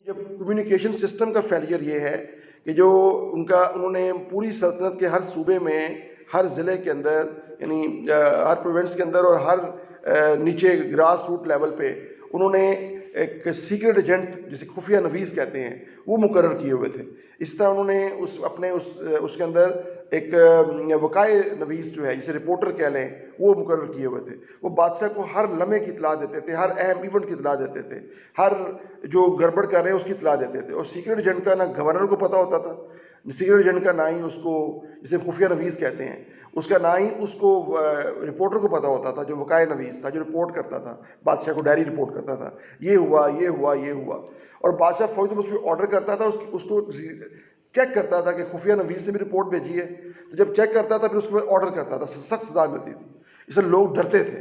जब communication system का failure ये है कि जो उन्होंने पूरी सल्तनत के हर सूबे में, हर ज़िले के अंदर, यानी हर प्रोविंस के अंदर और हर नीचे ग्रास रूट लेवल पे उन्होंने एक सीक्रेट एजेंट जिसे खुफिया नवीस कहते हैं वो मुकर्रर किए हुए थे। इस तरह उन्होंने उसके अंदर एक वकाए नवीस जो है, जिसे रिपोर्टर कह लें, वो मुकर्रर किए हुए थे। वो बादशाह को हर लम्हे की इतला देते थे, हर अहम इवेंट की इतला देते थे, हर जो गड़बड़ कर रहे हैं उसकी इतला देते थे। और सीक्रेट एजेंट का ना गवर्नर को पता होता था, सीक्रेट एजेंट का ना ही उसको, जिसे खुफिया नवीस कहते हैं, उसका ना ही उसको रिपोर्टर को पता होता था जो वकाए नवीस था, जो रिपोर्ट करता था, बादशाह को डायरी रिपोर्ट करता था, ये हुआ, ये हुआ, ये हुआ। और बादशाह फौज में उस पर ऑर्डर करता था, उसको चेक करता था कि खुफिया नवीस से भी रिपोर्ट भेजी है। तो जब चेक करता था फिर उसके बाद ऑर्डर करता था, सख्त सजा मिलती थी। इससे लोग डरते थे।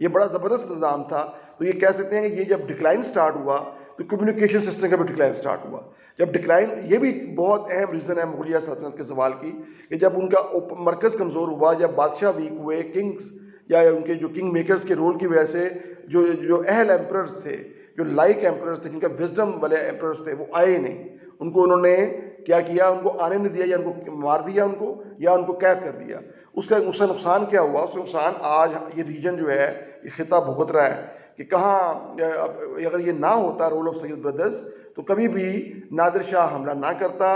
ये बड़ा ज़बरदस्त निज़ाम था। तो ये कह सकते हैं कि ये जब डिक्लाइन स्टार्ट हुआ तो कम्युनिकेशन सिस्टम का भी डिक्लाइन स्टार्ट हुआ। जब डिक्लाइन, ये भी बहुत अहम रीज़न है मुगलिया सल्तनत के ज़वाल की, कि जब उनका मरकज़ कमज़ोर हुआ, जब बादशाह वीक हुए, किंग्स या उनके जो किंग मेकर्स के रोल की वजह से जो अहल एम्परर्स थे, जो लाइक एम्परर्स थे, जिनका विजडम वाले एम्परर्स थे, वो आए नहीं। उनको उन्होंने क्या किया, उनको आने नहीं दिया, या उनको मार दिया, या उनको कैद कर दिया। उसका नुकसान क्या हुआ? उसका नुकसान आज ये रीजन जो है, ये खिता भुगत रहा है कि कहाँ, अगर ये ना होता रोल ऑफ सैयद ब्रदर्स, तो कभी भी नादिर शाह हमला ना करता।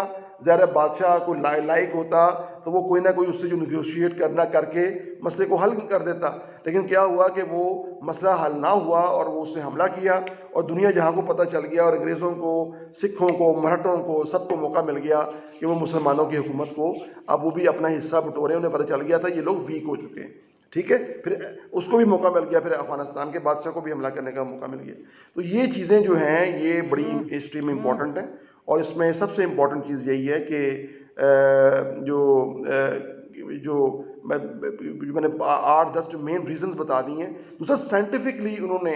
ज़ाहिर बादशाह को लायक होता तो वो कोई ना कोई उससे जो निगोशिएट करना करके मसले को हल कर देता। लेकिन क्या हुआ कि वो मसला हल ना हुआ और वो उसने हमला किया, और दुनिया जहाँ को पता चल गया, और अंग्रेज़ों को, सिखों को, मराठों को, सबको मौका मिल गया कि वो मुसलमानों की हुकूमत को अब वो भी अपना हिस्सा बटोरें। उन्हें पता चल गया था ये लोग वीक हो चुके हैं, ठीक है। फिर उसको भी मौका मिल गया, फिर अफ़गानिस्तान के बादशाह को भी हमला करने का मौका मिल गया। तो ये चीज़ें जो हैं ये बड़ी हिस्ट्री में इम्पॉर्टेंट हैं। और इसमें सबसे इम्पॉर्टेंट चीज़ यही है कि जो मैंने 8-10 जो मेन रीजंस बता दी हैं। दूसरा, साइंटिफिकली उन्होंने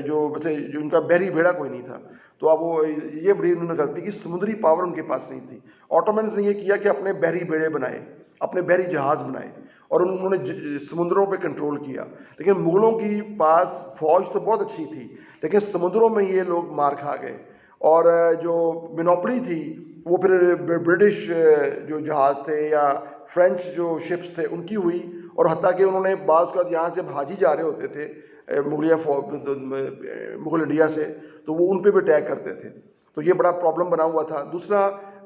जो वैसे जो उनका बहरी बेड़ा कोई नहीं था, तो अब वो ये बड़ी उन्होंने गलती की, समुद्री पावर उनके पास नहीं थी। ऑटोमन्स ने ये किया कि अपने बहरी बेड़े बनाए, अपने बहरी जहाज़ बनाए, और उन्होंने समुद्रों पे कंट्रोल किया। लेकिन मुग़लों की पास फ़ौज तो बहुत अच्छी थी, लेकिन समुद्रों में ये लोग मार खा गए। और जो मोनोपोली थी वो फिर ब्रिटिश जो जहाज़ थे या फ्रेंच जो शिप्स थे उनकी हुई। और हत्ता कि उन्होंने बाज़ का यहाँ से भाजी जा रहे होते थे मुग़ल इंडिया से, तो वो उन पे भी अटैक करते थे। तो ये बड़ा प्रॉब्लम बना हुआ था। दूसरा,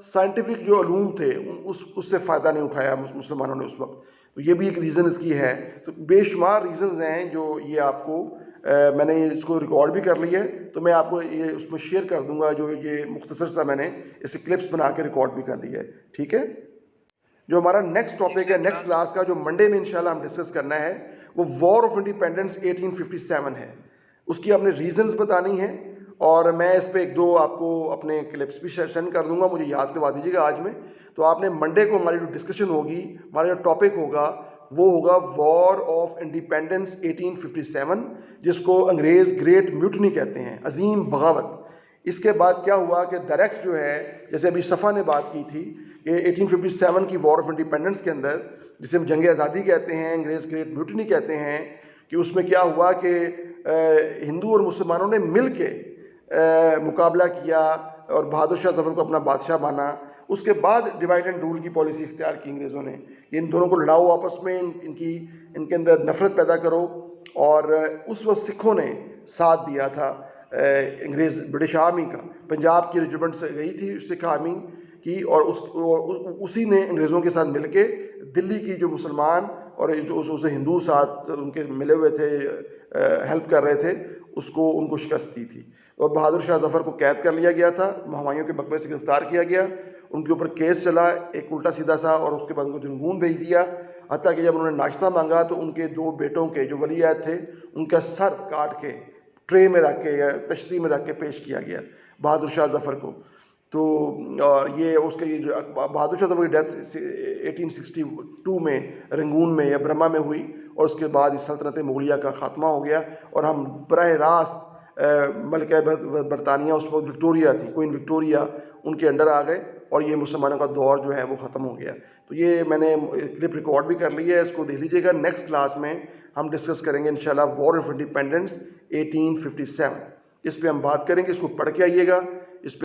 साइंटिफिक जो अलूम थे उससे फ़ायदा नहीं उठाया मुसलमानों ने उस वक्त। तो ये भी एक रीज़न इसकी है। तो बेशुमार रीज़न्स हैं जो ये आपको मैंने इसको रिकॉर्ड भी कर लिया है, तो मैं आपको ये उसमें शेयर कर दूंगा। जो ये मुख्तसर सा मैंने इसे क्लिप्स बना के रिकॉर्ड भी कर लिया है, ठीक है। जो हमारा नेक्स्ट टॉपिक है, नेक्स्ट क्लास का, जो मंडे में इंशाल्लाह हम डिस्कस करना है, वो वॉर ऑफ इंडिपेंडेंस 1857 है। उसकी आपने रीजंस बतानी है, और मैं इस पर 1-2 आपको अपने क्लिप्स भी सेंड कर दूंगा, मुझे याद करवा दीजिएगा आज में। तो आपने मंडे को हमारी जो डिस्कशन होगी, हमारा जो टॉपिक होगा, वो होगा वॉर ऑफ इंडिपेंडेंस 1857, जिसको अंग्रेज़ ग्रेट म्यूटनी कहते हैं, अजीम बगावत। इसके बाद क्या हुआ कि डायरेक्ट जो है, जैसे अभी सफ़ा ने बात की थी कि 1857 की वॉर ऑफ इंडिपेंडेंस के अंदर, जिसे हम जंग आज़ादी कहते हैं, अंग्रेज़ ग्रेट म्यूटनी कहते हैं, कि उसमें क्या हुआ कि हिंदू और मुसलमानों ने मिल के मुकाबला किया और बहादुर शाह ज़फ़र को अपना बादशाह माना। उसके बाद डिवाइड एंड रूल की पॉलिसी इख्तियार की अंग्रेज़ों ने, इन दोनों को लड़ाओ आपस में, इनके अंदर नफ़रत पैदा करो। और उस वक्त सिखों ने साथ दिया था अंग्रेज़ ब्रिटिश आर्मी का। पंजाब की रेजिमेंट से गई थी सिख आर्मी की, और उसी ने अंग्रेज़ों के साथ मिलके दिल्ली की जो मुसलमान और जो उसे हिंदू साथ उनके मिले हुए थे, हेल्प कर रहे थे, उनको शिकस्त दी थी। और बहादुर शाह ज़फ़र को कैद कर लिया गया था, हमायूं के मकबरे से गिरफ़्तार किया गया, उनके ऊपर केस चला एक उल्टा सीधा सा, और उसके बाद उनको जुनगून भेज दिया। हत्ता कि जब उन्होंने नाश्ता मांगा तो उनके 2 बेटों के जो वलीअहद थे, उनका सर काट के ट्रे में रख के या तश्ती में रख के पेश किया गया बहादुर शाह ज़फ़र को। तो और ये उसके बहादुर शाह ज़फ़र की डेथ 1862 में रंगून में या ब्रह्मा में हुई, और उसके बाद इस सल्तनत मुग़लिया का ख़ात्मा हो गया। और हम बराह रास्त मलिका बरतानिया, उस वक्त विक्टोरिया थी, क्वीन विक्टोरिया, उनके अंडर आ गए, और ये मुसलमानों का दौर जो है वो ख़त्म हो गया। तो ये मैंने क्लिप रिकॉर्ड भी कर ली है, इसको देख लीजिएगा। नेक्स्ट क्लास में हम डिस्कस करेंगे इंशाल्लाह वॉर ऑफ इंडिपेंडेंस 1857, इस पे हम बात करेंगे। इसको पढ़ के आइएगा,